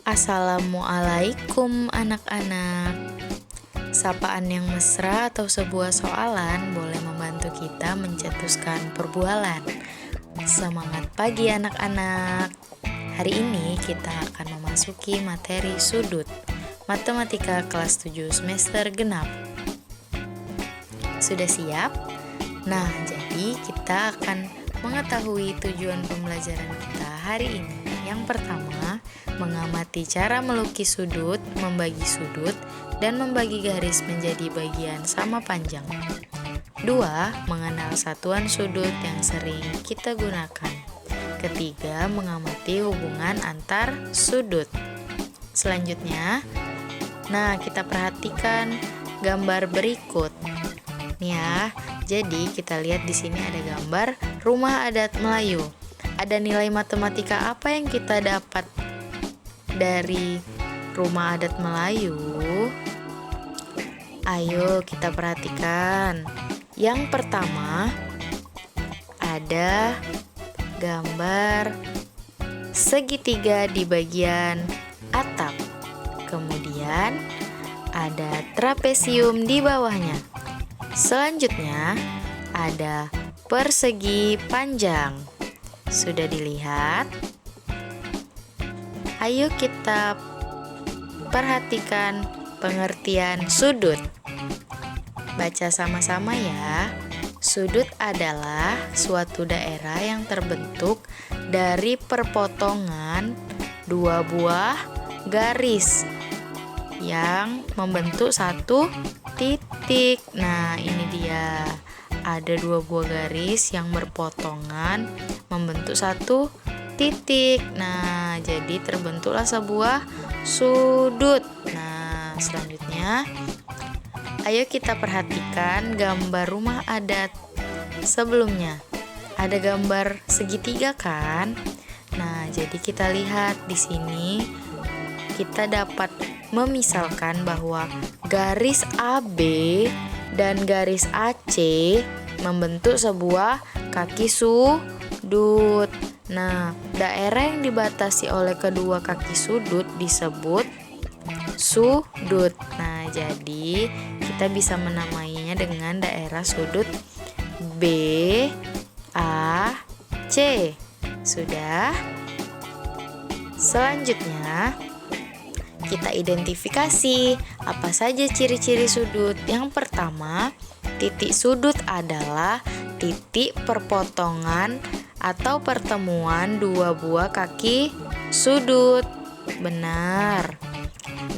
Assalamualaikum anak-anak. Sapaan yang mesra atau sebuah soalan boleh membantu kita mencetuskan perbualan. Semangat pagi anak-anak. Hari ini kita akan memasuki materi sudut Matematika kelas 7 semester genap. Sudah siap? Nah, jadi kita akan mengetahui tujuan pembelajaran kita hari ini. Yang pertama, mengamati cara melukis sudut, membagi sudut, dan membagi garis menjadi bagian sama panjang. 2. Mengenal satuan sudut yang sering kita gunakan. Ketiga, mengamati hubungan antar sudut. Selanjutnya, kita perhatikan gambar berikut. Nih ya, jadi kita lihat di sini ada gambar rumah adat Melayu. Ada nilai matematika apa yang kita dapat dari rumah adat Melayu? Ayo kita perhatikan. Yang pertama, ada gambar segitiga di bagian atap. Kemudian ada trapesium di bawahnya. Selanjutnya ada persegi panjang. Sudah dilihat? Ayo kita perhatikan pengertian sudut. Baca sama-sama ya. Sudut adalah suatu daerah yang terbentuk dari perpotongan dua buah garis yang membentuk satu titik. Nah, ini dia. Ada dua buah garis yang berpotongan membentuk satu titik. Nah, jadi terbentuklah sebuah sudut. Nah, selanjutnya ayo kita perhatikan gambar rumah adat sebelumnya. Ada gambar segitiga kan? Nah, jadi kita lihat di sini kita dapat memisalkan bahwa garis AB dan garis AC membentuk sebuah kaki sudut. Nah, daerah yang dibatasi oleh kedua kaki sudut disebut sudut. Nah, jadi kita bisa menamainya dengan daerah sudut B, A, C. Sudah? Selanjutnya, kita identifikasi apa saja ciri-ciri sudut. Yang pertama, titik sudut adalah titik perpotongan atau pertemuan dua buah kaki sudut. Benar.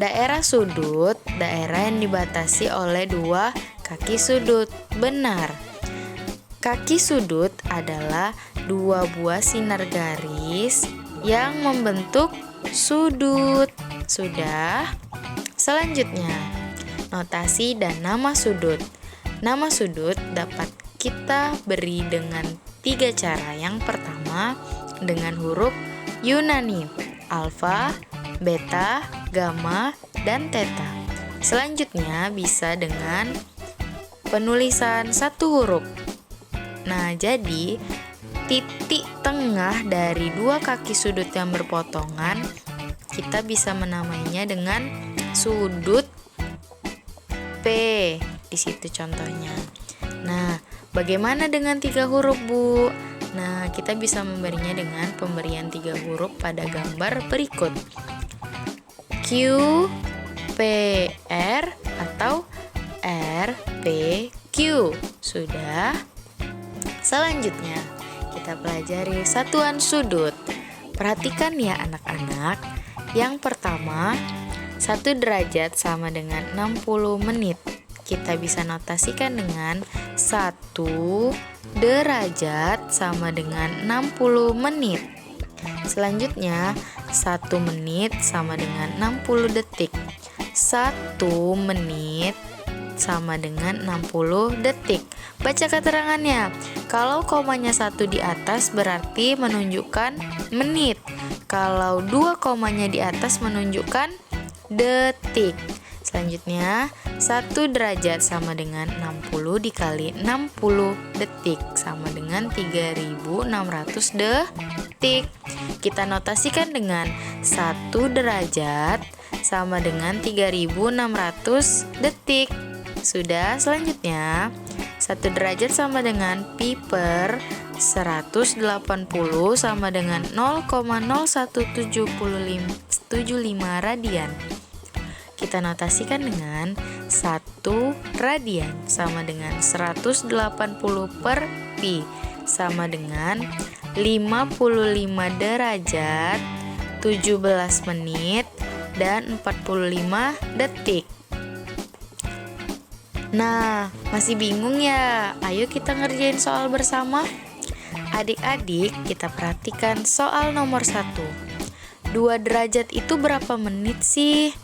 Daerah sudut, daerah yang dibatasi oleh dua kaki sudut. Benar. Kaki sudut adalah dua buah sinar garis yang membentuk sudut. Sudah? Selanjutnya, notasi dan nama sudut. Nama sudut dapat kita beri dengan 3 cara. Yang pertama, dengan huruf Yunani, alfa, beta, gamma, dan theta. Selanjutnya bisa dengan penulisan satu huruf. Nah, jadi titik tengah dari dua kaki sudut yang berpotongan kita bisa menamainya dengan sudut P. Di situ contohnya. Nah, bagaimana dengan 3 huruf, Bu? Nah, kita bisa memberinya dengan pemberian 3 huruf pada gambar berikut. Q, P, R, atau R, P, Q. Sudah? Selanjutnya, kita pelajari satuan sudut. Perhatikan ya anak-anak. Yang pertama, 1 derajat sama dengan 60 menit. Kita bisa notasikan dengan 1 derajat sama dengan 60 menit. Selanjutnya, 1 menit sama dengan 60 detik. 1 menit sama dengan 60 detik. Baca keterangannya. Kalau komanya 1 di atas berarti menunjukkan menit. Kalau 2 komanya di atas menunjukkan detik. Selanjutnya, 1 derajat sama dengan 60 dikali 60 detik sama dengan 3600 detik. Kita notasikan dengan 1 derajat sama dengan 3600 detik. Sudah, selanjutnya 1 derajat sama dengan pi per 180 sama dengan 0,0175 radian. Kita notasikan dengan 1 radian sama dengan 180 per pi sama dengan 55 derajat, 17 menit, dan 45 detik. Nah, masih bingung ya? Ayo kita ngerjain soal bersama. Adik-adik, kita perhatikan soal nomor 1. 2 derajat itu berapa menit sih?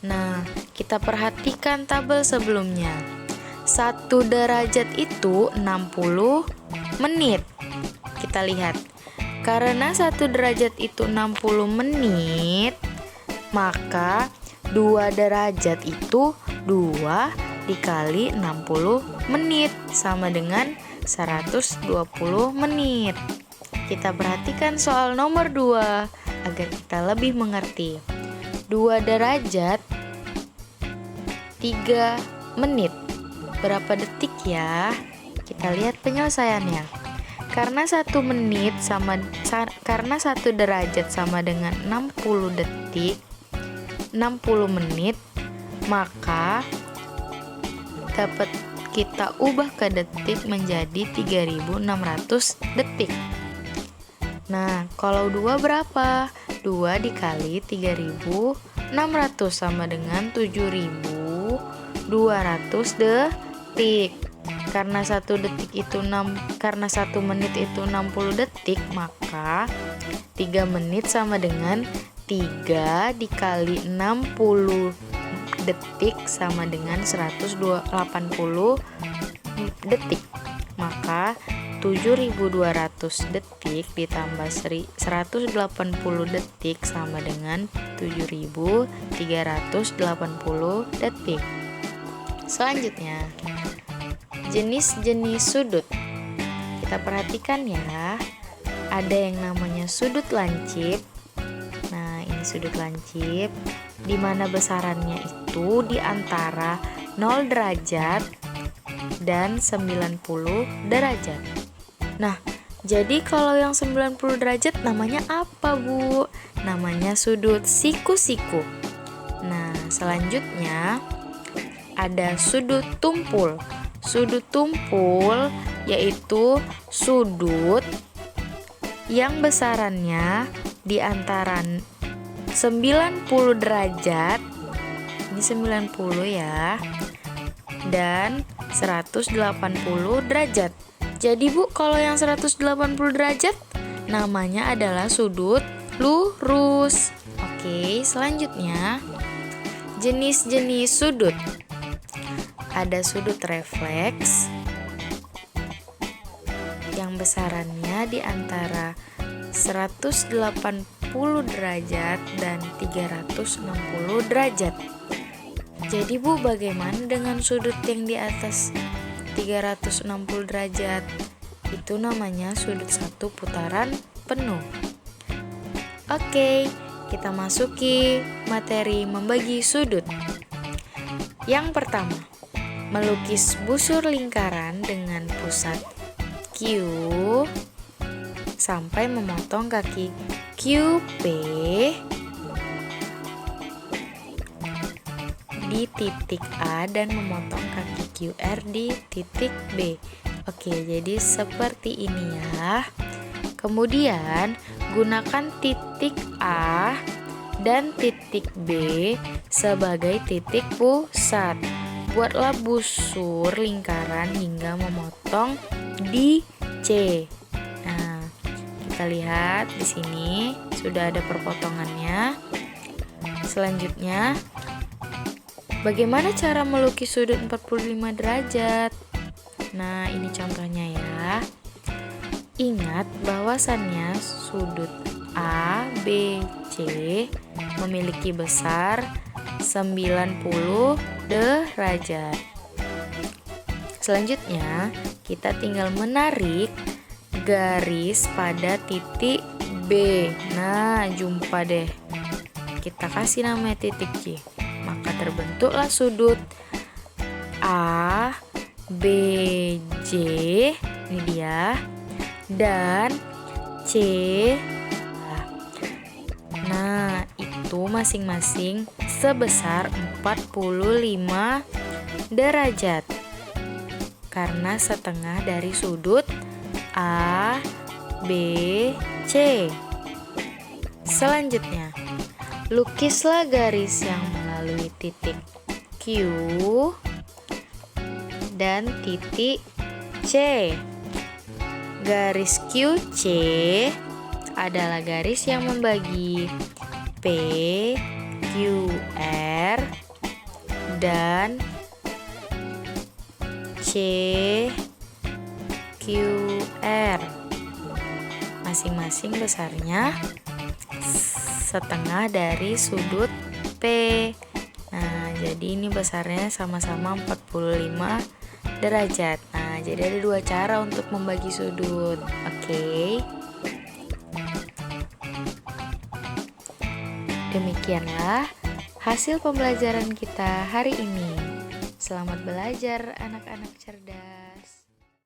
Nah, kita perhatikan tabel sebelumnya. 1 derajat itu 60 menit. Kita lihat. Karena 1 derajat itu 60 menit, maka 2 derajat itu 2 dikali 60 menit sama dengan 120 menit. Kita perhatikan soal nomor 2 agar kita lebih mengerti. 2 derajat 3 menit. Berapa detik ya? Kita lihat penyelesaiannya. Karena 1 derajat sama dengan 60 detik, 60 menit, maka dapat kita ubah ke detik menjadi 3600 detik. Nah, kalau 2 berapa? 2 dikali 3600 sama dengan 7200 detik. Karena 1 menit itu 60 detik, maka 3 menit sama dengan 3 dikali 60 detik sama dengan 180 detik. Maka 7200 detik ditambah 180 detik sama dengan 7380 detik. Selanjutnya, jenis-jenis sudut. Kita perhatikan ya. Ada yang namanya sudut lancip. Nah, ini sudut lancip di mana besarannya itu di antara 0 derajat dan 90 derajat. Nah, jadi kalau yang 90 derajat namanya apa, Bu? Namanya sudut siku-siku. Nah, selanjutnya ada sudut tumpul. Sudut tumpul yaitu sudut yang besarannya di antara 90 derajat, ini 90 ya, dan 180 derajat. Jadi Bu, kalau yang 180 derajat namanya adalah sudut lurus. Oke, selanjutnya jenis-jenis sudut. Ada sudut refleks yang besarannya di antara 180 derajat dan 360 derajat. Jadi Bu, bagaimana dengan sudut yang di atas 360 derajat? Itu namanya sudut satu putaran penuh. Oke, kita masuki materi membagi sudut. Yang pertama, melukis busur lingkaran dengan pusat Q sampai memotong kaki QP di titik A dan memotong kaki QR di titik B. Oke, jadi seperti ini ya. Kemudian gunakan titik A dan titik B sebagai titik pusat. Buatlah busur lingkaran hingga memotong di C. Nah, kita lihat di sini sudah ada perpotongannya. Selanjutnya, bagaimana cara melukis sudut 45 derajat? Nah, ini contohnya ya. Ingat bahwasannya sudut A, B, C memiliki besar 90 derajat. Selanjutnya, kita tinggal menarik garis pada titik D B. Nah, jumpa deh. Kita kasih nama titik J. Maka terbentuklah sudut A, B, J. Ini dia. Dan C. Nah, itu masing-masing sebesar 45 derajat. Karena setengah dari sudut A, B, C. Selanjutnya, lukislah garis yang melalui titik Q dan titik C. Garis QC adalah garis yang membagi P, QR, dan C, QR. Masing-masing besarnya setengah dari sudut P. Nah, jadi ini besarnya sama-sama 45 derajat. Nah, jadi ada dua cara untuk membagi sudut. Oke. Demikianlah hasil pembelajaran kita hari ini. Selamat belajar anak-anak cerdas.